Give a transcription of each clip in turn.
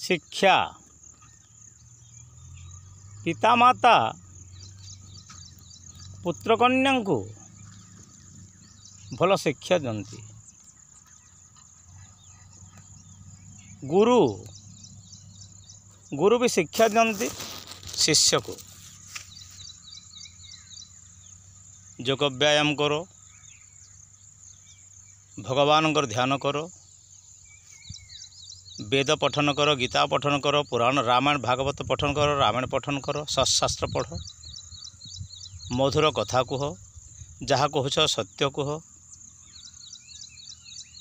शिक्षा पितामाता पुत्रकन्या को भल शिक्षा दिखती। गुरु गुरु भी शिक्षा दिखती शिष्य को। योग व्यायाम करो, भगवान ध्यान करो, वेद पठन करो, गीता पठन करो, पुराण रामायण भागवत पठन करो, रामायण पठन करो, सत्शास्त्र पढ़, मधुर कथा कह, जहाँ कह सत्य कह,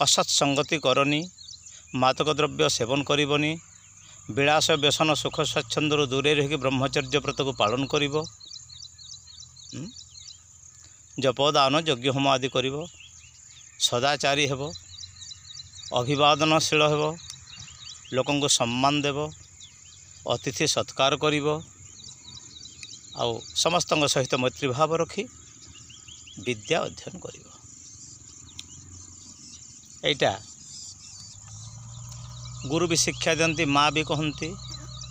असत् संगति करनी, मादक द्रव्य सेवन करनी, विलास व्यसन सुख स्वच्छंदर दूरे रही ब्रह्मचर्य व्रत को पालन कर, जप दान यज्ञ होम आदि कर, सदाचारी हेब, अभिवादनशील हेब, लोकं को सम्मान देव, अतिथि सत्कार करिव, आउ समस्त सहित मैत्री भाव रखी विद्या अध्ययन करिव। एटा गुरु भी शिक्षा दिखती। माँ भी कहती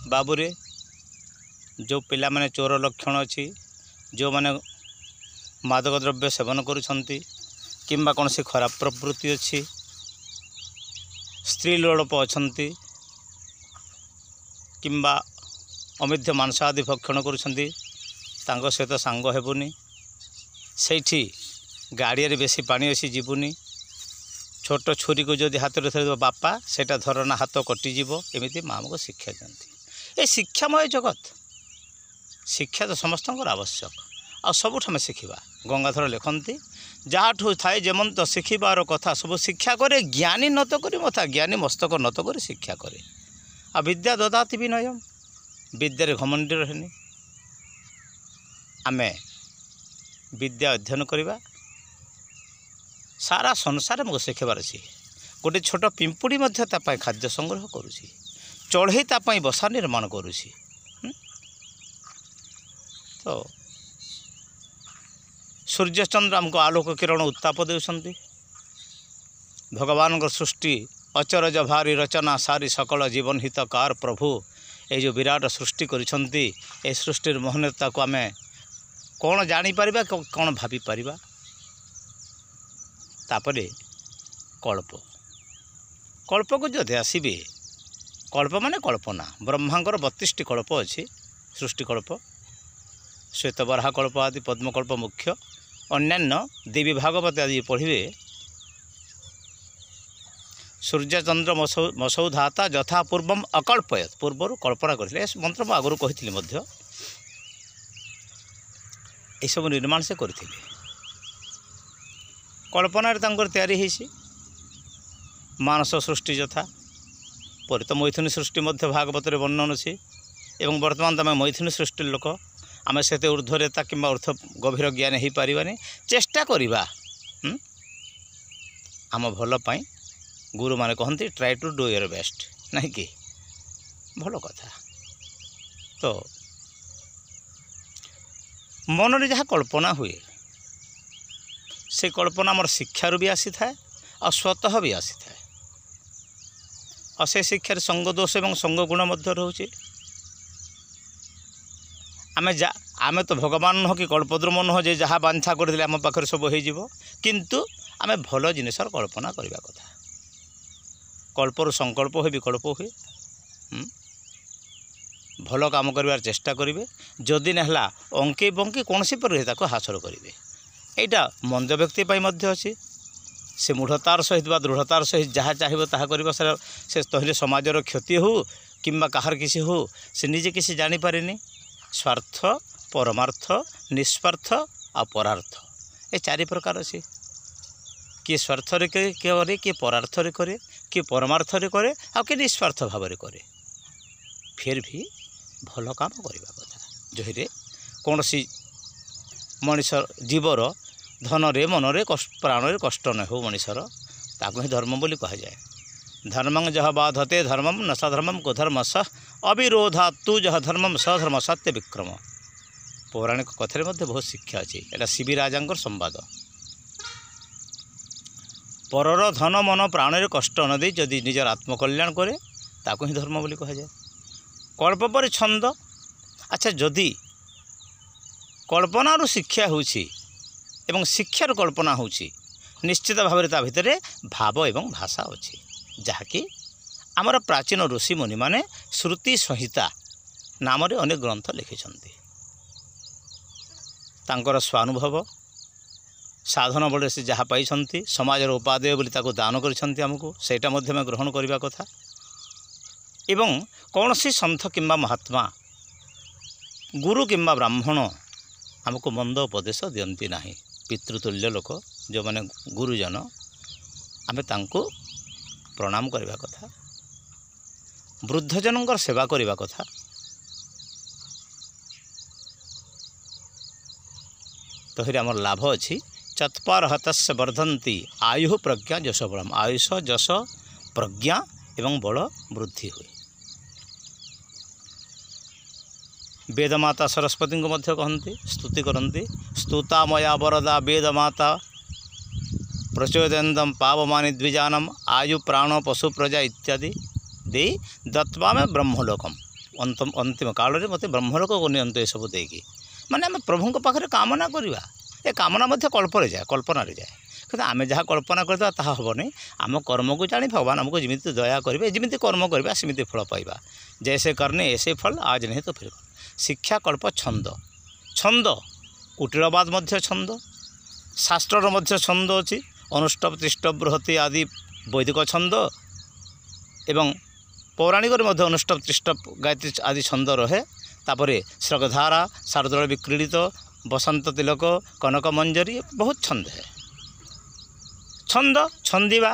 बाबूरे जो पिला माने चोर लक्षण अच्छी, जो माने मादक द्रव्य सेवन करुछंती किंबा कौन सी खराब प्रवृत्ति अच्छी, स्त्री लोड़प अच्छी किंबा अमिद्य मांस आदि भक्षण करुछंती, तांको सहित सांग हेबुनी, सेठी गाड़िया बेसी पानी अच्छी जीवनी, छोट छुरी को जदि हाथ में धर बापा सेटा धरना हाथ कटिजीव, एमती माँ को शिक्षा दिखती। ये शिक्षामय जगत, शिक्षा तो समस्त आवश्यक आ सबुठ आम शिखा। गंगाधर लिखती जहाँठू थाए जेमंत शिखिबार कथा सब शिक्षा करे, ज्ञानी नत करी मथा, ज्ञानी मस्तक नत कर शिक्षा करे। आ विद्या ददाति विनयम, विद्यारे घमंडी रहेनी। आमे विद्या अध्ययन करवा, सारा संसार मुझे शिखबार अच्छी। गोटे छोट पिंपुड़ी खाद्य संग्रह करुँची, चढ़ई तापाई बसा निर्माण करुँची। तो सूर्यचंद्र आमको आलोक किरण उत्ताप देउछंती। भगवान सृष्टि अचरज भारी रचना सारी सकल जीवन हितकार प्रभु, ये जो विराट सृष्टि करिछंती, ए सृष्टिर मोहनता को आमे कौन जानीपर कौन भाभी पारिबा। तापरे कल्प, कल्प को जदि आसबे, कल्प माने कल्पना। ब्रह्मांकर 32टी कल्प अच्छी, सृष्टि कल्प, श्वेतबराह कल्प आदि, पद्मकल्प मुख्य, अन्यान्य देवी भागवत आदि पढ़िए। सूर्यचंद्र मसौधाता यथा पूर्वम अकल्पयत, पूर्वर कल्पना करथिले। मंत्र मैं आगुरी कही ये सब निर्माण से करथिले। कल्पनार तांकर तैयारी होइछि मानस सृष्टि यथा पर, तो मैथुनी सृष्टि मध्य भागवत वर्णन अच्छी। एवं वर्तमान तुम मैथुनी सृष्टि लोक आम से ऊर्ध्वरेता कि अर्थ गभीर ज्ञान हो पारानी, चेष्टा करवा आम भल पाई। गुरु माने कहते try to do your best, नहीं कि भल कथा। तो मन रे जहाँ कल्पना हुए से कल्पना मोर शिक्षारू भी आसी थाए और स्वतः भी आसी थाए, और से शिक्षार संग दोष एवं संग गुण मध्य रोचे। आमे तो भगवान नुह कि कल्पद्रुम नुह जे जहाँ बांछा करथिले आम पाखरे सब हो, किंतु आमे भल जिनिसर कल्पना करबा कथा। कल्पर संकल्प हुए विकल्प हुए। भल काम कर चेष्टा करेंगे, जदि ना अंके बंके कौन सी पर हासिल करेंगे। यहाँ मंद व्यक्ति अच्छी, से मूढ़तार सहित दृढ़तार सहित जहाँ चाहिए ताहा कर से तहले समाजर क्षति हो कि कहार किसी हो, से निजे किसी जानीपारे। स्वार्थ, परमार्थ, निस्वार्थ आ परार्थ, ये 4 प्रकार अच्छे। किए स्वार्थ रे करे, किए परार्थ रे करे, किए परमार्थ रे करे, आ किए निस्वार्थ भाव रे करे। फिर भी भल काम करवा कथा, जहिरे कौन सी मनीष जीवर धन रे मन रे प्राण रे कष्ट न हो मनीषर, ताको ही धर्म बोली कहा जाए। धर्मं जह बाधते धर्मम न सधर्मम को धर्म सह अविरोधा तु जह धर्मम सधर्म सत्य विक्रम। पौराणिक कथार मध्य बहुत शिक्षा अच्छी। एटा शिवी राजा संवाद। परर धन मन प्राण रे कष्ट न दे जदि निजर आत्मकल्याण करे ତାକୁ ହିଁ ଧର୍ମ ବୋଲି କୁହାଯାଏ। କଳ୍ପ ପରେ ଛନ୍ଦ। ଆଚ୍ଛା, ଯଦି କଳ୍ପନାରୁ ଶିକ୍ଷା ହେଉଛି ଏବଂ ଶିକ୍ଷାରୁ କଳ୍ପନା ହେଉଛି, ନିଶ୍ଚିତ ଭାବରେ ତା ଭିତରେ ଭାବ ଏବଂ ଭାଷା ଅଛି, ଯାହାକି ଆମର ପ୍ରାଚୀନ ଋଷିମୁନିମାନେ ଶ୍ରୁତି ସଂହିତା ନାମରେ ଅନେକ ଗ୍ରନ୍ଥ ଲେଖିଛନ୍ତି। ତାଙ୍କର ସ୍ୱାନୁଭବ ସାଧନ ବଳରେ ସେ ଯାହା ପାଇଛନ୍ତି, ସମାଜର ଉପାଦେୟ ବୋଲି ତାକୁ ଦାନ କରିଛନ୍ତି ଆମକୁ, ସେଇଟା ମଧ୍ୟ ଆମେ ଗ୍ରହଣ କରିବା କଥା। ଏବଂ କୌଣସି ସନ୍ଥ କିମ୍ବା ମହାତ୍ମା, ଗୁରୁ କିମ୍ବା ବ୍ରାହ୍ମଣ ଆମକୁ ମନ୍ଦ ଉପଦେଶ ଦିଅନ୍ତି ନାହିଁ। ପିତୃତୁଲ୍ୟ ଲୋକ ଯେଉଁମାନେ ଗୁରୁଜନ, ଆମେ ତାଙ୍କୁ ପ୍ରଣାମ କରିବା କଥା, ବୃଦ୍ଧଜନଙ୍କର ସେବା କରିବା କଥା। ତହିଁରେ ଆମର ଲାଭ ଅଛି। ଚତ୍ପାର ହତସ୍ୟ ବର୍ଦ୍ଧନ୍ତି ଆୟୁ ପ୍ରଜ୍ଞା ଯଶ ବଳମ୍। ଆୟୁଷ, ଯଶ, ପ୍ରଜ୍ଞା ଏବଂ ବଳ ବୃଦ୍ଧି ହୁଏ। ବେଦମାତା ସରସ୍ୱତୀଙ୍କୁ ମଧ୍ୟ କହନ୍ତି, ସ୍ତୁତି କରନ୍ତି। ସ୍ତୁତା ମୟା ବରଦା ବେଦମାତା ପ୍ରଚୋଦୟନ୍ତମ୍ ପାବମାନି ଦ୍ୱିଜାନମ୍ ଆୟୁ ପ୍ରାଣ ପଶୁ ପ୍ରଜା ଇତ୍ୟାଦି ଦେଇ ଦତ୍ୱାମେ ବ୍ରହ୍ମଲୋକମ୍। ଅନ୍ତିମ କାଳରେ ମୋତେ ବ୍ରହ୍ମଲୋକକୁ ନିଅନ୍ତୁ ଏସବୁ ଦେଇକି। ମାନେ ଆମେ ପ୍ରଭୁଙ୍କ ପାଖରେ କାମନା କରିବା। ଏ କାମନା ମଧ୍ୟ କଳ୍ପରେ ଯାଏ, କଳ୍ପନାରେ ଯାଏ। କିନ୍ତୁ ଆମେ ଯାହା କଳ୍ପନା କରିଦେବା ତାହା ହେବନି। ଆମ କର୍ମକୁ ଜାଣି ଭଗବାନ ଆମକୁ ଯେମିତି ଦୟା କରିବେ, ଯେମିତି କର୍ମ କରିବା ସେମିତି ଫଳ ପାଇବା। ଜୈସେ କରନେ ଏସେ ଫଳ, ଆଜ ନେହିଁ ତ ଫିର। ଶିକ୍ଷା କଳ୍ପ ଛନ୍ଦ। ଛନ୍ଦ କୁଟିଳବାଦ ମଧ୍ୟ ଛନ୍ଦ, ଶାସ୍ତ୍ରର ମଧ୍ୟ ଛନ୍ଦ ଅଛି। ଅନୁଷ୍ଠବ, ତିଷ୍ଠବ, ବୃହତି ଆଦି ବୈଦିକ ଛନ୍ଦ ଏବଂ ପୌରାଣିକରେ ମଧ୍ୟ ଅନୁଷ୍ଠବ, ତିଷ୍ଠବ, ଗାୟତ୍ରୀ ଆଦି ଛନ୍ଦ ରହେ। ତାପରେ ସ୍ରଗଧାରା, ଶାରଦୂଳ ବିକ୍ରୀଡ଼ିତ, ବସନ୍ତ ତିଲକ, କନକ ମଞ୍ଜରୀ, ବହୁତ ଛନ୍ଦ ହେ। ଛନ୍ଦ ଛନ୍ଦିବା,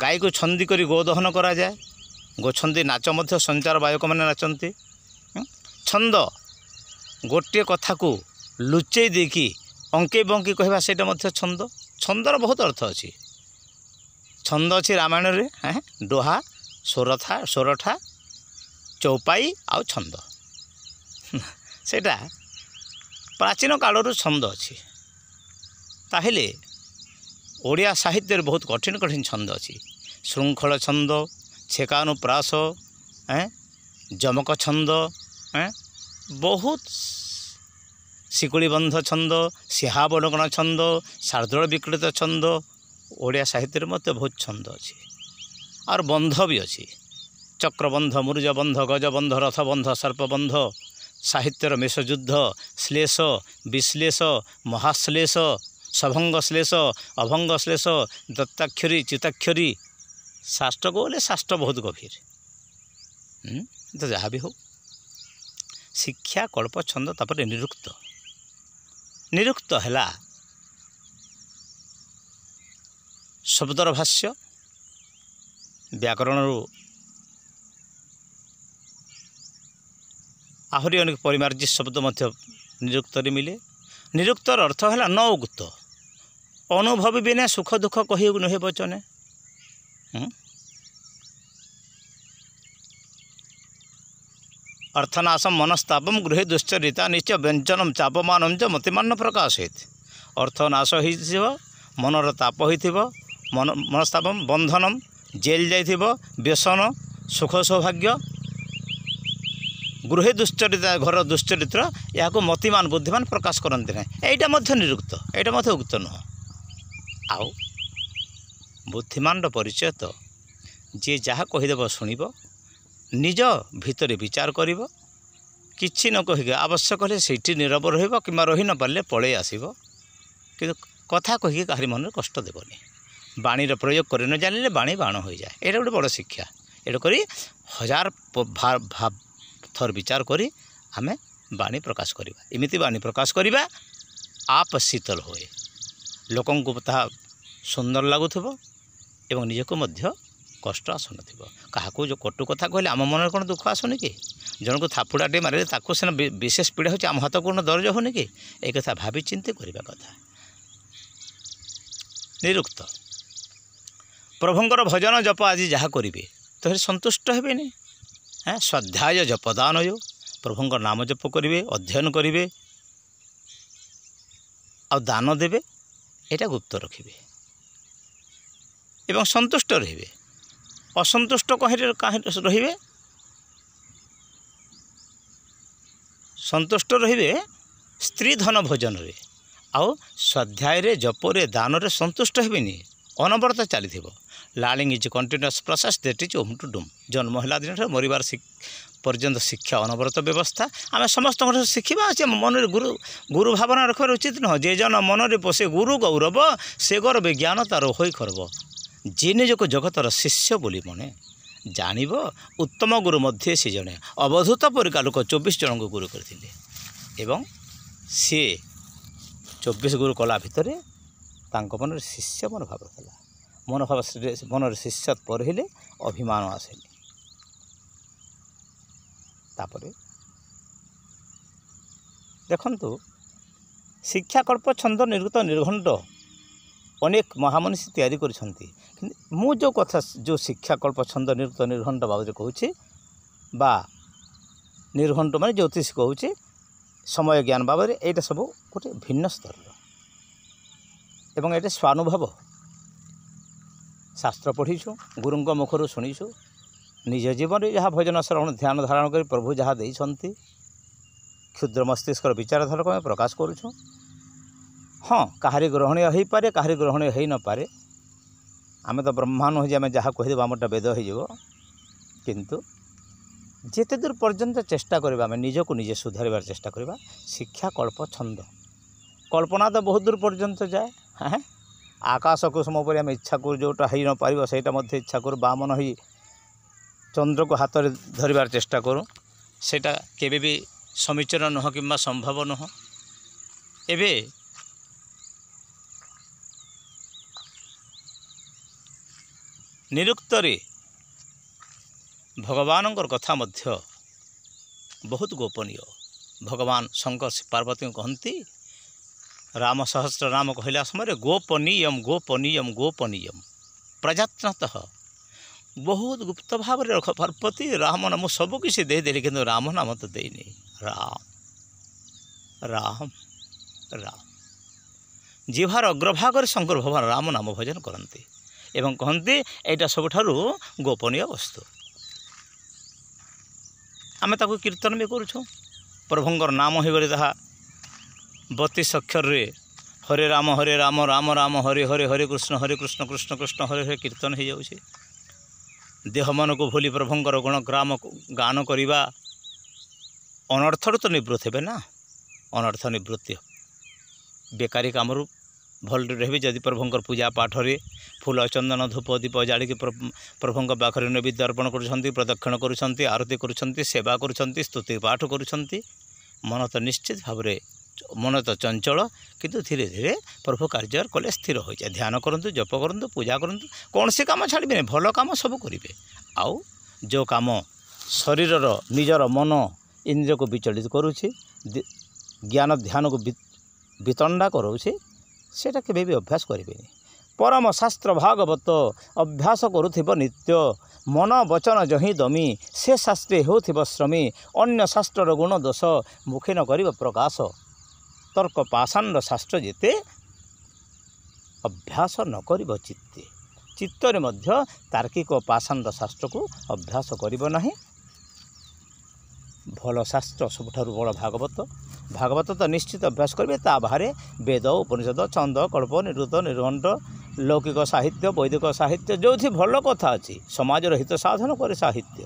ଗାଈକୁ ଛନ୍ଦି କରି ଗୋଦହନ କରାଯାଏ। ଗୋଛନ୍ଦି ନାଚ ମଧ୍ୟ ସଞ୍ଚାର ବାୟକମାନେ ନାଚନ୍ତି। ଛନ୍ଦ ଗୋଟିଏ କଥାକୁ ଲୁଚେଇ ଦେଇକି ଅଙ୍କେଇ ବଙ୍କି କହିବା, ସେଇଟା ମଧ୍ୟ ଛନ୍ଦ। ଛନ୍ଦର ବହୁତ ଅର୍ଥ ଅଛି। ଛନ୍ଦ ଅଛି ରାମାୟଣରେ, ଡୋହା, ସୋରଠା, ଚୌପାଇ ଆଉ ଛନ୍ଦ। ସେଇଟା ପ୍ରାଚୀନ କାଳରୁ ଛନ୍ଦ ଅଛି। ତାହେଲେ ଓଡ଼ିଆ ସାହିତ୍ୟରେ ବହୁତ କଠିନ କଠିନ ଛନ୍ଦ ଅଛି। ଶୃଙ୍ଖଳ ଛନ୍ଦ, ଛେକାନୁପ୍ରାସ, ଯମକ ଛନ୍ଦ, ବହୁତ ଶିକୁଳିବନ୍ଧ ଛନ୍ଦ, ସିଂହାବଲୋକନ ଛନ୍ଦ, ଶାର୍ଦୂଳ ବିକ୍ରୀଡ଼ିତ ଛନ୍ଦ। ଓଡ଼ିଆ ସାହିତ୍ୟରେ ମଧ୍ୟ ବହୁତ ଛନ୍ଦ ଅଛି। ଆଉ ବନ୍ଧ ବି ଅଛି। ଚକ୍ରବନ୍ଧ, ମୁରୁଜବନ୍ଧ, ଗଜବନ୍ଧ, ରଥବନ୍ଧ, ସର୍ପବନ୍ଧ, ସାହିତ୍ୟର ମେଷଯୁଦ୍ଧ, ଶ୍ଲେଷ, ବିଶ୍ଲେଷ, ମହାଶ୍ଲେଷ, ସଭଙ୍ଗ ଶ୍ଲେଷ, ଅଭଙ୍ଗ ଶ୍ଲେଷ, ଦତ୍ତାକ୍ଷରୀ, ଚିତାକ୍ଷରୀ। ଶାସ୍ତ୍ରକୁ ଗଲେ ଶାସ୍ତ୍ର ବହୁତ ଗଭୀର। ତ ଯାହା ବି ହଉ, ଶିକ୍ଷା କଳ୍ପ ଛନ୍ଦ। ତାପରେ ନିରୁକ୍ତ। ନିରୁକ୍ତ ହେଲା ଶବ୍ଦର ଭାଷ୍ୟ। ବ୍ୟାକରଣରୁ ଆହୁରି ଅନେକ ପରିମାର୍ଜିତ ଶବ୍ଦ ମଧ୍ୟ ନିରୁକ୍ତରେ ମିଳେ। ନିରୁକ୍ତର ଅର୍ଥ ହେଲା ନ ଉକ୍ତ। ଅନୁଭବୀ ବିନା ସୁଖ ଦୁଃଖ କହି ନୁହେଁ ବଚନେ। ଅର୍ଥନାଶମ୍ ମନସ୍ତାପମ୍ ଗୃହେ ଦୁଶ୍ଚରିତା ନିଚ ବ୍ୟଞ୍ଜନମ୍ ଚାପମାନମ୍ ଚ ମତିମାନ ପ୍ରକାଶେତ୍। ଅର୍ଥ ନାଶ ହୋଇଥିବ, ମନର ତାପ ହୋଇଥିବ, ମନସ୍ତାପମ୍ ବନ୍ଧନମ୍, ଜେଲ୍ ଯାଇଥିବ, ବ୍ୟସନ, ସୁଖ ସୌଭାଗ୍ୟ, ଗୃହେ ଦୁଶ୍ଚରିତା, ଘର ଦୁଶ୍ଚରିତ୍ର, ଏହାକୁ ମତିମାନ ବୁଦ୍ଧିମାନ ପ୍ରକାଶ କରନ୍ତି ନାହିଁ। ଏଇଟା ମଧ୍ୟ ନିରୁକ୍ତ, ଏଇଟା ମଧ୍ୟ ଉକ୍ତ ନୁହଁ। ଆଉ ବୁଦ୍ଧିମାନର ପରିଚୟ ତ ଯିଏ ଯାହା କହିଦେବ ଶୁଣିବ, ନିଜ ଭିତରେ ବିଚାର କରିବ, କିଛି ନ କହିକି ଆବଶ୍ୟକ ହେଲେ ସେଇଠି ନୀରବ ରହିବ, କିମ୍ବା ରହି ନ ପାରିଲେ ପଳେଇ ଆସିବ। କିନ୍ତୁ କଥା କହିକି କାହାରି ମନରେ କଷ୍ଟ ଦେବନି। ବାଣୀର ପ୍ରୟୋଗ କରି ନ ଜାଣିଲେ ବାଣୀ ବାଣ ହୋଇଯାଏ। ଏଇଟା ଗୋଟେ ବଡ଼ ଶିକ୍ଷା। ଏଇଟା କରି ହଜାର ଥର ବିଚାର କରି ଆମେ ବାଣୀ ପ୍ରକାଶ କରିବା। ଏମିତି ବାଣୀ ପ୍ରକାଶ କରିବା ଆପ୍ ଶୀତଳ ହୁଏ, ଲୋକଙ୍କୁ ତାହା ସୁନ୍ଦର ଲାଗୁଥିବ ଏବଂ ନିଜକୁ ମଧ୍ୟ କଷ୍ଟ ଆସୁନଥିବ। କାହାକୁ ଯେଉଁ କଟୁ କଥା କହିଲେ ଆମ ମନରେ କ'ଣ ଦୁଃଖ ଆସୁନି କି? ଜଣକୁ ଥାପୁଡ଼ାଟେ ମାରିଲେ ତାକୁ ସିନା ବିଶେଷ ପୀଡ଼ା ହେଉଛି, ଆମ ହାତ କ'ଣ ଦରଜ ହେଉନି କି? এই କଥା ଭାବି ଚିନ୍ତି କରିବା କଥା। ନିରୁକ୍ତ। ପ୍ରଭୁଙ୍କର ଭଜନ ଜପ ଆଜି ଯାହା କରିବେ ତହିଁରେ ସନ୍ତୁଷ୍ଟ ହେବେନି। ସ୍ୱାଧ୍ୟାୟ ଜପଦାନୟ, ପ୍ରଭୁଙ୍କ ନାମ ଜପ କରିବେ, ଅଧ୍ୟୟନ କରିବେ ଆଉ ଦାନ ଦେବେ। ଏଇଟା ଗୁପ୍ତ ରଖିବେ ଏବଂ ସନ୍ତୁଷ୍ଟ ରହିବେ। ଅସନ୍ତୁଷ୍ଟ କାହିଁ ରହିବେ? ସନ୍ତୁଷ୍ଟ ରହିବେ ସ୍ତ୍ରୀ ଧନ ଭୋଜନରେ, ଆଉ ସ୍ୱାଧ୍ୟାୟରେ ଜପରେ ଦାନରେ ସନ୍ତୁଷ୍ଟ ହେବେନି, ଅନବରତ ଚାଲିଥିବ। Learning is continuous process that is womb to tomb. ଜନ୍ମ ହେଲା ଦିନଠାରୁ ମରିବାର ପର୍ଯ୍ୟନ୍ତ ଶିକ୍ଷା ଅନବରତ ବ୍ୟବସ୍ଥା। ଆମେ ସମସ୍ତଙ୍କଠାରୁ ଶିଖିବା ଅଛି। ମନରେ ଗୁରୁ ଭାବନା ରଖିବାର ଉଚିତ ନୁହଁ। ଯେ ଜନ ମନରେ ପୋଷେ ଗୁରୁ ଗୌରବ, ସେ ଗୌରବେ ଜ୍ଞାନ ତାର ହୋଇ ଖର୍ବ। ଯେ ନିଜକୁ ଜଗତର ଶିଷ୍ୟ ବୋଲି ମନେ, ଜାଣିବ ଉତ୍ତମ ଗୁରୁ ମଧ୍ୟ ସେ ଜଣେ। ଅବଧୂତ ପରିକା ଲୋକ 24 ଜଣଙ୍କୁ ଗୁରୁ କରିଥିଲେ ଏବଂ ସିଏ 24 ଗୁରୁ କଲା ଭିତରେ ତାଙ୍କ ମନରେ ଶିଷ୍ୟ ମନୋଭାବ ଥିଲା। ମନରେ ଶିଷ୍ୟ ପରହିଲେ ଅଭିମାନ ଆସେନି। ତାପରେ ଦେଖନ୍ତୁ, ଶିକ୍ଷାକଳ୍ପ ଛନ୍ଦ ନିର୍ଗତ ନିର୍ଘଣ୍ଟ ଅନେକ ମହାମନୀଷୀ ତିଆରି କରିଛନ୍ତି। କିନ୍ତୁ ମୁଁ ଯେଉଁ ଶିକ୍ଷାକଳ୍ପ ଛନ୍ଦ ନିର୍ଗତ ନିର୍ଘଣ୍ଟ ବାବଦରେ କହୁଛି, ବା ନିର୍ଘଣ୍ଟ ମାନେ ଜ୍ୟୋତିଷ କହୁଛି, ସମୟ ଜ୍ଞାନ ବାବଦରେ, ଏଇଟା ସବୁ ଗୋଟେ ଭିନ୍ନ ସ୍ତରର ଏବଂ ଏଇଟା ସ୍ୱାନୁଭବ। ଶାସ୍ତ୍ର ପଢ଼ିଛୁ, ଗୁରୁଙ୍କ ମୁଖରୁ ଶୁଣିଛୁ, ନିଜ ଜୀବନରେ ଯାହା ଭଜନ ଶ୍ରବଣ ଧ୍ୟାନ ଧାରଣ କରି ପ୍ରଭୁ ଯାହା ଦେଇଛନ୍ତି, କ୍ଷୁଦ୍ର ମସ୍ତିଷ୍କର ବିଚାରଧାରାକୁ ଆମେ ପ୍ରକାଶ କରୁଛୁ। ହଁ, କାହାରି ଗ୍ରହଣୀୟ ହୋଇପାରେ, କାହାରି ଗ୍ରହଣୀୟ ହୋଇନପାରେ। ଆମେ ତ ବ୍ରହ୍ମା ନୁହେଁ ଯେ ଆମେ ଯାହା କହିଦେବୁ ଆମରଟା ବେଦ ହୋଇଯିବ। କିନ୍ତୁ ଯେତେ ଦୂର ପର୍ଯ୍ୟନ୍ତ ଚେଷ୍ଟା କରିବା, ଆମେ ନିଜକୁ ନିଜେ ସୁଧାରିବାର ଚେଷ୍ଟା କରିବା। ଶିକ୍ଷାକଳ୍ପ ଛନ୍ଦ, କଳ୍ପନା ତ ବହୁତ ଦୂର ପର୍ଯ୍ୟନ୍ତ ଯାଏ। ଆକାଶ କୁସୁମ ପରି ଆମେ ଇଚ୍ଛା କରୁ, ଯେଉଁଟା ହେଇ ନପାରିବ ସେଇଟା ମଧ୍ୟ ଇଚ୍ଛା କରୁ। ବାମନ ହୋଇ ଚନ୍ଦ୍ରକୁ ହାତରେ ଧରିବାର ଚେଷ୍ଟା କରୁ, ସେଇଟା କେବେ ବି ସମୀଚୀନ ନୁହଁ କିମ୍ବା ସମ୍ଭବ ନୁହଁ। ଏବେ ନିରୁକ୍ତରେ ଭଗବାନଙ୍କର କଥା ମଧ୍ୟ ବହୁତ ଗୋପନୀୟ। ଭଗବାନ ଶଙ୍କର ପାର୍ବତୀଙ୍କୁ କହନ୍ତି, ରାମ ସହସ୍ର ନାମ କହିଲା ସମୟରେ ଗୋପନୀୟମ୍ ଗୋପନୀୟମ୍ ଗୋପନୀୟମ୍ ପ୍ରଯତ୍ନତଃ। ବହୁତ ଗୁପ୍ତ ଭାବରେ ରଖ ପାର୍ବତୀ, ରାମ ନାମ ସବୁ କିଛି ଦେଇଦେଲି, କିନ୍ତୁ ରାମ ନାମ ତ ଦେଇନି। ରାମ ରାମ ରାମ। ଜିହ୍ବାର ଅଗ୍ରଭାଗରେ ଶଙ୍କର ଭଗବାନ ରାମ ନାମ ଭଜନ କରନ୍ତି ଏବଂ କହନ୍ତି ଏଇଟା ସବୁଠାରୁ ଗୋପନୀୟ ବସ୍ତୁ। ଆମେ ତାକୁ କୀର୍ତ୍ତନ ବି କରୁଛୁ। ପ୍ରଭୁଙ୍କର ନାମ ହୋଇଗଲେ ତାହା 32 ଅକ୍ଷରରେ ହରେ ରାମ ରାମ ରାମ ହରେ ହରେ ହରେ କୃଷ୍ଣ କୃଷ୍ଣ କୃଷ୍ଣ ହରେ ହରେ କୀର୍ତ୍ତନ ହୋଇଯାଉଛି। ଦେହ ମନକୁ ଭୁଲି ପ୍ରଭୁଙ୍କର ଗୁଣ ଗାନ କରିବା ଅନର୍ଥରୁ ତ ନିବୃତ୍ତ ହେବେ ନା। ଅନର୍ଥ ନିବୃତ୍ତି ବେକାରୀ କାମରୁ ଭଲରେ ରହିବେ ଯଦି ପ୍ରଭୁଙ୍କର ପୂଜା ପାଠରେ ଫୁଲ ଚନ୍ଦନ ଧୂପ ଦୀପ ଜାଳିକି ପ୍ରଭୁଙ୍କ ପାଖରେ ନୈବେଦ୍ୟ ଅର୍ପଣ କରୁଛନ୍ତି, ପ୍ରଦକ୍ଷିଣ କରୁଛନ୍ତି, ଆରତି କରୁଛନ୍ତି, ସେବା କରୁଛନ୍ତି, ସ୍ତୁତି ପାଠ କରୁଛନ୍ତି। ମନ ତ ନିଶ୍ଚିତ ଭାବରେ, ମନ ତ ଚଞ୍ଚଳ, କିନ୍ତୁ ଧୀରେ ଧୀରେ ପ୍ରଭୁ କାର୍ଯ୍ୟ କଲେ ସ୍ଥିର ହୋଇଯାଏ। ଧ୍ୟାନ କରନ୍ତୁ, ଜପ କରନ୍ତୁ, ପୂଜା କରନ୍ତୁ, କୌଣସି କାମ ଛାଡ଼ିବେନି, ଭଲ କାମ ସବୁ କରିବେ। ଆଉ ଯେଉଁ କାମ ଶରୀରର ନିଜର ମନ ଇନ୍ଦ୍ରିୟକୁ ବିଚଳିତ କରୁଛି, ଜ୍ଞାନ ଧ୍ୟାନକୁ ବିତଣ୍ଡା କରାଉଛି, ସେଇଟା କେବେ ବି ଅଭ୍ୟାସ କରିବେନି। ପରମ ଶାସ୍ତ୍ର ଭାଗବତ ଅଭ୍ୟାସ କରୁଥିବ ନିତ୍ୟ, ମନ ବଚନ ଯହିଁ ଦମି, ସେ ଶାସ୍ତ୍ରେ ହେଉଥିବ ଶ୍ରମୀ, ଅନ୍ୟ ଶାସ୍ତ୍ରର ଗୁଣ ଦୋଷ ମୁଖେ ନ କରିବ ପ୍ରକାଶ। ତର୍କ ପାଷାଣ୍ଡ ଶାସ୍ତ୍ର ଯେତେ, ଅଭ୍ୟାସ ନ କରିବ ଚିତ୍ତେ। ଚିତ୍ତରେ ମଧ୍ୟ ତାର୍କିକ ପାଷାଣ୍ଡ ଶାସ୍ତ୍ରକୁ ଅଭ୍ୟାସ କରିବ ନାହିଁ। ଭଲ ଶାସ୍ତ୍ର ସବୁଠାରୁ ବଡ଼ ଭାଗବତ। ଭାଗବତ ତ ନିଶ୍ଚିତ ଅଭ୍ୟାସ କରିବେ। ତା ବାହାରେ ବେଦ, ଉପନିଷଦ, ଛନ୍ଦ, କଳ୍ପ, ନିରୁକ୍ତ, ନିର୍ଘଣ୍ଟ, ଲୌକିକ ସାହିତ୍ୟ, ବୈଦିକ ସାହିତ୍ୟ, ଯେଉଁଠି ଭଲ କଥା ଅଛି, ସମାଜର ହିତ ସାଧନ କରେ ସାହିତ୍ୟ,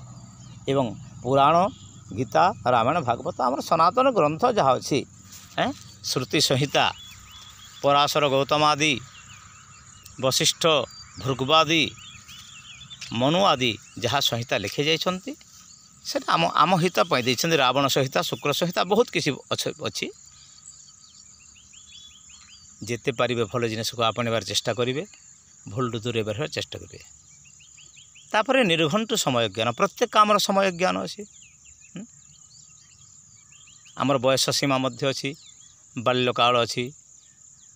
ଏବଂ ପୁରାଣ, ଗୀତା, ରାମାୟଣ, ଭାଗବତ, ଆମର ସନାତନ ଗ୍ରନ୍ଥ ଯାହା ଅଛି, ଶ୍ରୁତି ସଂହିତା, ପରାଶର ଗୌତମ ଆଦି, ବଶିଷ୍ଠ, ଭୃଗୁବାଦୀ, ମନୁ ଆଦି ଯାହା ସଂହିତା ଲେଖି ଯାଇଛନ୍ତି, ସେଟା ଆମ ହିତ ପାଇଁ ଦେଇଛନ୍ତି। ରାବଣ ସଂହିତା, ଶୁକ୍ର ସଂହିତା, ବହୁତ କିଛି ଅଛି। ଯେତେ ପାରିବେ ଭଲ ଜିନିଷକୁ ଆପଣେଇବାର ଚେଷ୍ଟା କରିବେ, ଭୁଲରୁ ଦୂରେଇ ରହିବାର ଚେଷ୍ଟା କରିବେ। ତାପରେ ନିର୍ଘଣ୍ଟ ସମୟ ଜ୍ଞାନ। ପ୍ରତ୍ୟେକ କାମର ସମୟ ଜ୍ଞାନ ଅଛି। ଆମର ବୟସ ସୀମା ମଧ୍ୟ ଅଛି। ବାଲ୍ୟକାଳ ଅଛି,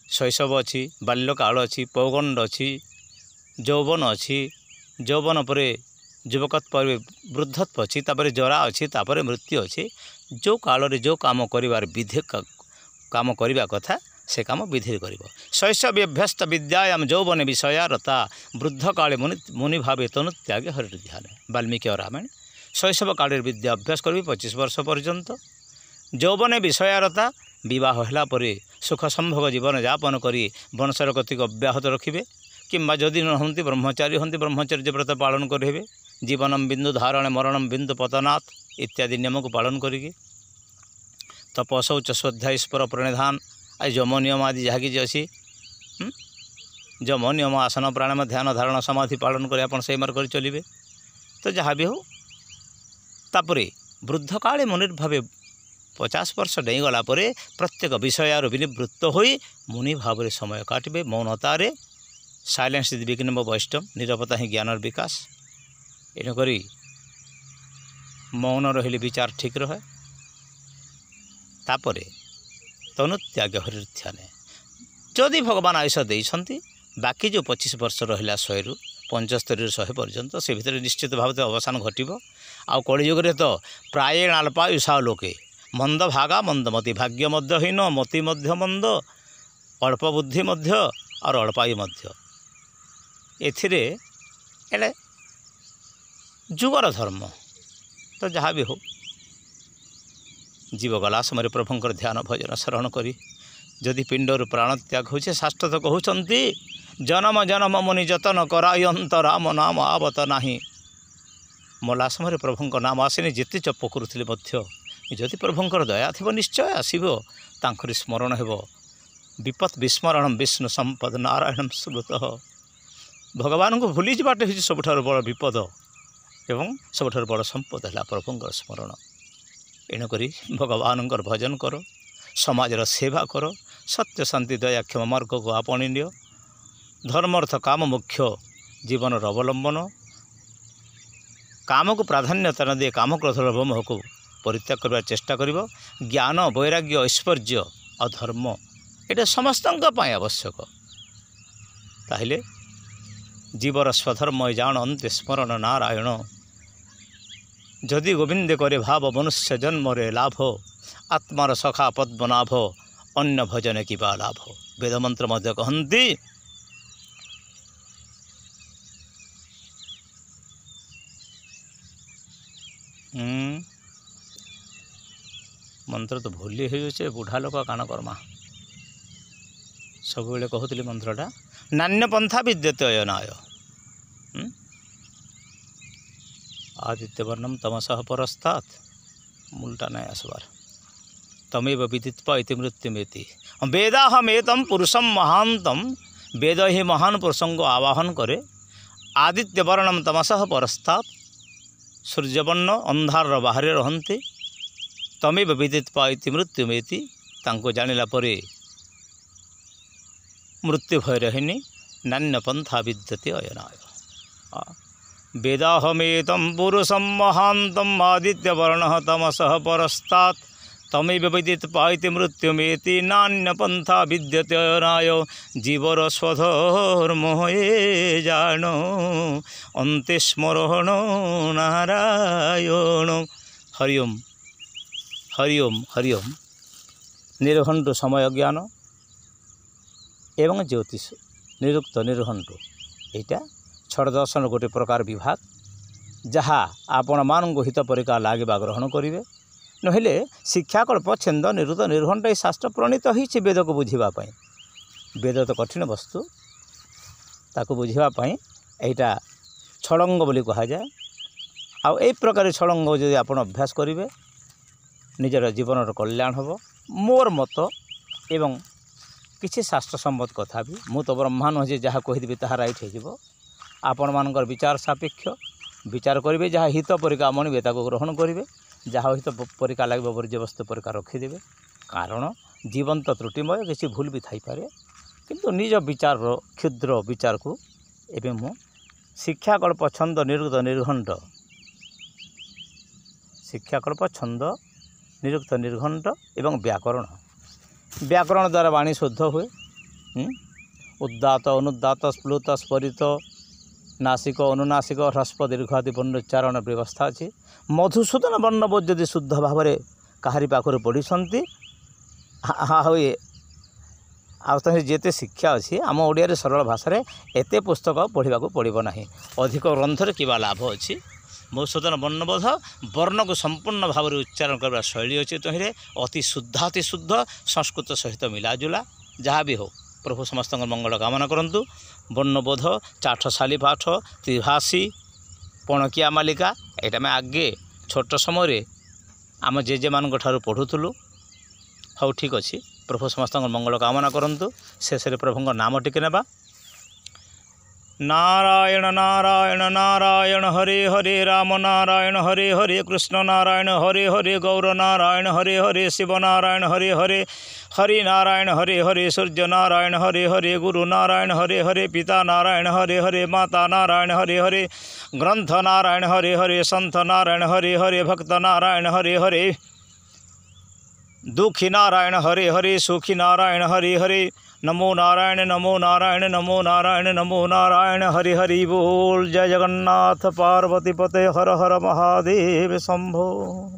ଶୈଶବ ଅଛି, ବାଲ୍ୟକାଳ ଅଛି, ପୌଗଣ୍ଡ ଅଛି, ଯୌବନ ଅଛି, ଯୌବନ ପରେ ଯୁବକତ୍ୱ ପରେ ବୃଦ୍ଧତ୍ୱ ଅଛି, ତାପରେ ଜରା ଅଛି, ତାପରେ ମୃତ୍ୟୁ ଅଛି। ଯେଉଁ କାଳରେ ଯେଉଁ କାମ କରିବାର ବିଧି କାମ କରିବା କଥା, ସେ କାମ ବିଧିରେ କରିବ। ଶୈଶବ୍ୟଭ୍ୟସ୍ତ ବିଦ୍ୟାୟାମ ଯୌବନେ ବିଷୟାରତା, ବୃଦ୍ଧ କାଳେ ମୁନି ଭାବେ ତନୁ ତ୍ୟାଗେ ହରିର ଧ୍ୟାନ। ବାଲ୍ମୀକି ରାମାୟଣ। ଶୈଶବ କାଳରେ ବିଦ୍ୟା ଅଭ୍ୟାସ କରିବି 25 ବର୍ଷ ପର୍ଯ୍ୟନ୍ତ। ଯୌବନେ ବିଷୟାରତା ବିବାହ ହେଲା ପରେ ସୁଖ ସମ୍ଭୋଗ ଜୀବନ ଯାପନ କରି ବଂଶର ଗତିକୁ ଅବ୍ୟାହତ ରଖିବେ କିମ୍ବା ଯଦି ନ ହୁଅନ୍ତି ବ୍ରହ୍ମଚାରୀ ହୁଅନ୍ତି ବ୍ରହ୍ମଚର୍ଯ୍ୟ ବ୍ରତ ପାଳନ କରିବେ ଜୀବନମ ବିନ୍ଦୁ ଧାରଣେ ମରଣମ ବିନ୍ଦୁ ପତନାଥ ଇତ୍ୟାଦି ନିୟମକୁ ପାଳନ କରିକି ତପଶୌଚ ଶ୍ରଦ୍ଧା ଈଶ୍ୱର ପ୍ରଣିଧାନ ଆଉ ଯମ ନିୟମ ଆଦି ଯାହା କିଛି ଅଛି ଯମ ନିୟମ ଆସନ ପ୍ରାଣାୟାମ ଧ୍ୟାନ ଧାରଣ ସମାଧି ପାଳନ କରି ଆପଣ ସେଇ ମାର୍ଗ କରି ଚଲିବେ। ତ ଯାହା ବି ହେଉ ତାପରେ ବୃଦ୍ଧକାଳେ ମୁନିର୍ ଭାବେ 50 ବର୍ଷ ଡେଇଁଗଲା ପରେ ପ୍ରତ୍ୟେକ ବିଷୟରୁ ବିନିବୃତ୍ତ ହୋଇ ମୁନି ଭାବରେ ସମୟ କାଟିବେ ମୌନତାରେ। Silence is the beginning of wisdom. ନିରବତା ହିଁ ଜ୍ଞାନର ବିକାଶ। ଏଣୁକରି ମୌନ ରହିଲେ ବିଚାର ଠିକ୍ ରହେ। ତାପରେ ତନୁତ୍ୟାଗ ହରିଧ୍ୟାନେ ଯଦି ଭଗବାନ ଆୟୁଷ ଦେଇଛନ୍ତି ବାକି ଯେଉଁ 25 ବର୍ଷ ରହିଲା 100ରୁ 75ରୁ 100 ପର୍ଯ୍ୟନ୍ତ ସେ ଭିତରେ ନିଶ୍ଚିତ ଭାବରେ ଅବସାନ ଘଟିବ। ଆଉ କଳିଯୁଗରେ ତ ପ୍ରାୟେଣ ଅଳ୍ପାୟୁଷା ଲୋକେ ମନ୍ଦ ଭାଗା ମନ୍ଦମତି ଭାଗ୍ୟ ମଧ୍ୟ ହୀନ ମତି ମଧ୍ୟ ମନ୍ଦ ଅଳ୍ପ ବୁଦ୍ଧି ମଧ୍ୟ ଆଉ ଅଳ୍ପାୟୁ ମଧ୍ୟ। ଏଥିରେ ଏଇଟା ଯୁଗର ଧର୍ମ। ତ ଯାହା ବି ହଉ ଜୀବ ଗଲା ସମୟରେ ପ୍ରଭୁଙ୍କର ଧ୍ୟାନ ଭଜନ ଶରଣ କରି ଯଦି ପିଣ୍ଡରୁ ପ୍ରାଣତ୍ୟାଗ ହେଉଛି ଶାସ୍ତ୍ର ତ କହୁଛନ୍ତି ଜନମ ଜନମ ମୁନି ଯତନ କରାୟନ୍ତ ରାମ ନାମ ଆବତ ନାହିଁ। ମଲା ସମୟରେ ପ୍ରଭୁଙ୍କ ନାମ ଆସିନି ଯେତେ ଜପ କରୁଥିଲେ ମଧ୍ୟ ଯଦି ପ୍ରଭୁଙ୍କର ଦୟା ଥିବ ନିଶ୍ଚୟ ଆସିବ। ତାଙ୍କରି ସ୍ମରଣ ହେବ। ବିପତ୍ ବିସ୍ମରଣ ବିଷ୍ଣୁ ସମ୍ପଦ ନାରାୟଣ ସ୍ମୃତ। ଭଗବାନଙ୍କୁ ଭୁଲିଯିବାଟା ହେଉଛି ସବୁଠାରୁ ବଡ଼ ବିପଦ ଏବଂ ସବୁଠାରୁ ବଡ଼ ସମ୍ପଦ ହେଲା ପ୍ରଭୁଙ୍କର ସ୍ମରଣ। ଏଣୁକରି ଭଗବାନଙ୍କର ଭଜନ କର ସମାଜର ସେବା କର ସତ୍ୟ ଶାନ୍ତି ଦୟା କ୍ଷମା ମାର୍ଗକୁ ଆପଣେଇ ନିଅ। ଧର୍ମ ଅର୍ଥ କାମ ମୁଖ୍ୟ ଜୀବନର ଅବଲମ୍ବନ। କାମକୁ ପ୍ରାଧାନ୍ୟତା ନ ଦିଏ କାମକ୍ରୋଧ ଲୋଭ ମୋହକୁ ପରିତ୍ୟାଗ କରିବାର ଚେଷ୍ଟା କରିବ। ଜ୍ଞାନ ବୈରାଗ୍ୟ ଐଶ୍ୱର୍ଯ୍ୟ ଆଉ ଧର୍ମ ଏଇଟା ସମସ୍ତଙ୍କ ପାଇଁ ଆବଶ୍ୟକ। ତାହେଲେ ଜୀବର ସ୍ୱଧର୍ମ ଜାଣନ୍ତେ ସ୍ମରଣ ନାରାୟଣ। ଯଦି ଗୋବିନ୍ଦେ କରେ ଭାବ ମନୁଷ୍ୟ ଜନ୍ମରେ ଲାଭ ଆତ୍ମାର ସଖା ପଦ୍ମନାଭ ଅନ୍ୟ ଭଜନ କିବା ଲାଭ। ବେଦମନ୍ତ୍ର ମଧ୍ୟ କହନ୍ତି ମନ୍ତ୍ର ତ ଭୁଲି ହେଇଯାଉଛି ବୁଢ଼ା ଲୋକ କାଣ କର୍ମା। ସବୁବେଳେ କହୁଥିଲି ମନ୍ତ୍ରଟା ନାନ୍ୟ ପନ୍ଥା ବିଦ୍ୟତେ ଅୟନାୟ ଆଦିତ୍ୟ ବର୍ଣ୍ଣମ ତମସଃ ପରସ୍ତାତ୍ ମୂଳଟା ନାଇଁ ଆସିବାର ତମେବ ବିଦିତ୍ୱା ଇତି ମୃତ୍ୟୁମେତି। ବେଦାହମେତମ ପୁରୁଷମ ମହାନ୍ତମ ବେଦ ହିଁ ମହାନ ପୁରୁଷଙ୍କୁ ଆବାହନ କରେ। ଆଦିତ୍ୟ ବର୍ଣ୍ଣମ ତମସଃ ପରସ୍ତାତ୍ ସୂର୍ଯ୍ୟବର୍ଣ୍ଣ ଅନ୍ଧାରର ବାହାରେ ରହନ୍ତି। ତମେବ ବିଦିତ୍ୱା ଇତି ମୃତ୍ୟୁମେତି ତାଙ୍କୁ ଜାଣିଲା ପରେ ମୃତ୍ୟୁ ଭୟ ରହେନି। ନାନ୍ୟ ପନ୍ଥା ବିଦ୍ୟତେ ଅୟନାୟ। ବେଦାହମେତମ ପୁରୁଷମ ମହାନ୍ତମ ଆଦିତ୍ୟ ବର୍ଣ୍ଣ ତମସଃ ପରସ୍ତାତ୍ ତମେବ ବିଦିତ୍ୱା ଇତି ମୃତ୍ୟୁମେତି ନାନ୍ୟ ପନ୍ଥା ବିଦ୍ୟତେ ଅୟନାୟ। ଜୀବର ସ୍ୱଧର୍ମ ଏ ଜାଣ ଅନ୍ତେ ସ୍ମରଣ ନାରାୟଣ। ହରି ଓମ୍ ହରି ଓମ୍ ହରି ଓମ୍। ନିର୍ଘଣ୍ଟୁ ସମୟ ଜ୍ଞାନ ଏବଂ ଜ୍ୟୋତିଷ ନିରୁକ୍ତ ନିର୍ଘଣ୍ଟୁ ଏଇଟା ଷଡ଼ଦର୍ଶନ ଗୋଟିଏ ପ୍ରକାର ବିଭାଗ ଯାହା ଆପଣମାନଙ୍କୁ ହିତ ପରିକା ଲାଗିବା ଗ୍ରହଣ କରିବେ। ନହେଲେ ଶିକ୍ଷାକଳ୍ପ ଛନ୍ଦ ନିରୁକ୍ତ ନିର୍ଘଣ୍ଟ ଏହି ଶାସ୍ତ୍ର ପ୍ରଣୀତ ହୋଇଛି ବେଦକୁ ବୁଝିବା ପାଇଁ। ବେଦ ତ କଠିନ ବସ୍ତୁ ତାକୁ ବୁଝିବା ପାଇଁ ଏଇଟା ଛଳଙ୍ଗ ବୋଲି କୁହାଯାଏ। ଆଉ ଏହି ପ୍ରକାର ଛଳଙ୍ଗ ଯଦି ଆପଣ ଅଭ୍ୟାସ କରିବେ ନିଜର ଜୀବନର କଲ୍ୟାଣ ହେବ। ମୋର ମତ ଏବଂ କିଛି ଶାସ୍ତ୍ର ସମ୍ମତ କଥା ବି ମୁଁ ତ ବ୍ରହ୍ମା ନୁହେଁ ଯେ ଯାହା କହିଦେବି ତାହା ରାଇଟ୍ ହେଇଯିବ। ଆପଣମାନଙ୍କର ବିଚାର ସାପେକ୍ଷ ବିଚାର କରିବେ। ଯାହା ହିତ ପରିକା ମଣିବେ ତାକୁ ଗ୍ରହଣ କରିବେ। ଯାହା ହିତ ପରିକା ଲାଗିବ ବର୍ଜ୍ୟବସ୍ତୁ ପରିକା ରଖିଦେବେ। କାରଣ ଜୀବନ ତ ତ୍ରୁଟିମୟ କିଛି ଭୁଲ ବି ଥାଇପାରେ। କିନ୍ତୁ ନିଜ ବିଚାରର କ୍ଷୁଦ୍ର ବିଚାରକୁ ଏବେ ମୁଁ ଶିକ୍ଷାକଳ୍ପ ଛନ୍ଦ ନିରୁକ୍ତ ନିର୍ଘଣ୍ଟ ଶିକ୍ଷାକଳ୍ପ ଛନ୍ଦ ନିରୁକ୍ତ ନିର୍ଘଣ୍ଟ ଏବଂ ବ୍ୟାକରଣ ଦ୍ୱାରା ବାଣୀ ଶୁଦ୍ଧ ହୁଏ। ଉଦାତ ଅନୁଦାତ ସ୍ଫୁଟ ସ୍ଫରିତ ନାସିକ ଅନୁନାସିକ ହ୍ରସ୍ୱ ଦୀର୍ଘ ଆଦି ବର୍ଣ୍ଣୋଚ୍ଚାରଣ ବ୍ୟବସ୍ଥା ଅଛି। ମଧୁସୂଦନ ବର୍ଣ୍ଣବୋଧ ଯଦି ଶୁଦ୍ଧ ଭାବରେ କାହାରି ପାଖରୁ ପଢ଼ିଛନ୍ତି ହୁଏ ଆଉ ତାହେଲେ ଯେତେ ଶିକ୍ଷା ଅଛି ଆମ ଓଡ଼ିଆରେ ସରଳ ଭାଷାରେ ଏତେ ପୁସ୍ତକ ପଢ଼ିବାକୁ ପଡ଼ିବ ନାହିଁ। ଅଧିକ ଗ୍ରନ୍ଥରେ କିବା ଲାଭ ଅଛି। मधुसूदन वर्णबोध वर्ण को संपूर्ण भाव में उच्चारण करवा शैली अच्छी तहिरे अति शुद्ध संस्कृत सहित मिलाजुला जहाँ भी हो प्रभु समस्त मंगल कामना करंतु। वर्णबोध चाठशाली पाठ त्रिभाषी पणकिया मालिका यहाँ आम आगे छोट समय आम जेजे मान पढ़ुलु। हाँ ठीक अच्छे प्रभु समस्त मंगल कामना करंतु। शेष प्रभु नाम टिके नेबा। नारायण नारायण नारायण हरे हरे राम नारायण हरे हरे कृष्ण नारायण हरे हरे गौर नारायण हरे हरे शिव नारायण हरे हरे हरि नारायण हरे हरे सूर्य नारायण हरे हरे गुरु नारायण हरे हरे पिता नारायण हरे हरे माता नारायण हरे हरे ग्रंथ नारायण हरे हरे संत नारायण हरे हरे भक्त नारायण हरे हरे दुखी नारायण हरे हरे सुखी नारायण हरे हरे नमो नारायण नमो नारायण नमो नारायण नमो नारायण हरि हरि बोल। जय जगन्नाथ पार्वती पते हर हर महादेव शंभो।